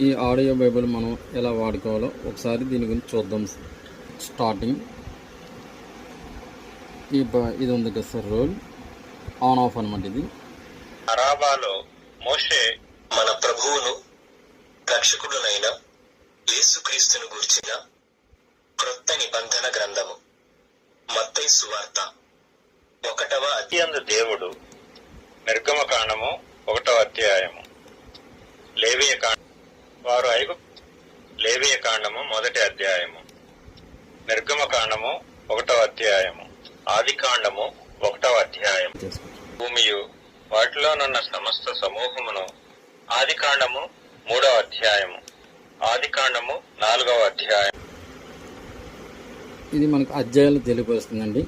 ఈ audio Bible మనం ఎలా వాడుకోవాలో ఒకసారి దీని గురించి చూద్దాం. స్టార్టింగ్ ఇది ఉంది కదా సార్, రోల్ ఆన్ ఆఫ్ అనమాట. ఇది అరాబాలో మోషే మన ప్రభువును రక్షకుడునైన యేసుక్రీస్తును గూర్చిన క్రొత్త నిబంధన గ్రంథము మత్తయి సువార్త 1వ అధ్యాయం. దేవుడు నిర్గమకాండము 1వ అధ్యాయము. లేవియ కాండము 1వ అధ్యాయము. నిర్గమకాండము 1వ అధ్యాయము. ఆది కాండము 1వ అధ్యాయం. భూమియు వాటిలోనున్న సమస్త సమూహమును ఆది కాండము 3వ అధ్యాయము. ఆది కాండము 4వ అధ్యాయం. ఇది మనకు అధ్యాయాలు తెలియపరుస్తుందండి.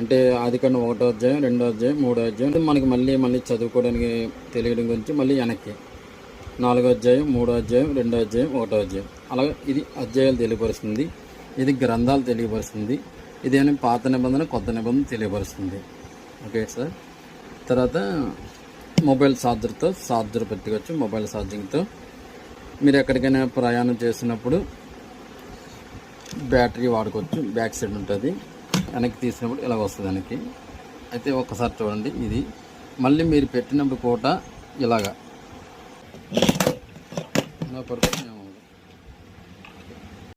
అంటే ఆది కాండం 1వ అధ్యాయం, 2వ అధ్యాయం, 3వ అధ్యాయం మనకి మళ్ళీ చదువుకోవడానికి తెలియడం గురించి మళ్ళీ వెనక్కి 4వ అధ్యాయం, 3వ అధ్యాయం, 2వ అధ్యాయం, 1వ అధ్యాయం, అలాగే ఇది అధ్యాయాలు తెలియపరుస్తుంది. ఇది గ్రంథాలు తెలియపరుస్తుంది. ఇదేమో పాత నిబంధన కొత్త నిబంధన తెలియపరుస్తుంది. Okay sir. తర్వాత మొబైల్ ఛార్జర్ పెట్టుకోవచ్చు. మొబైల్ ఛార్జింగ్తో మీరు ఎక్కడికైనా ప్రయాణం చేసినప్పుడు బ్యాటరీ వాడుకోవచ్చు. బ్యాక్ సైడ్ ఉంటుంది, వెనక్కి తీసినప్పుడు ఇలా వస్తుంది వెనక్కి. అయితే ఒక్కసారి చూడండి, ఇది మళ్ళీ మీరు పెట్టినప్పుడు కూడా ఇలాగా పడుతుంది.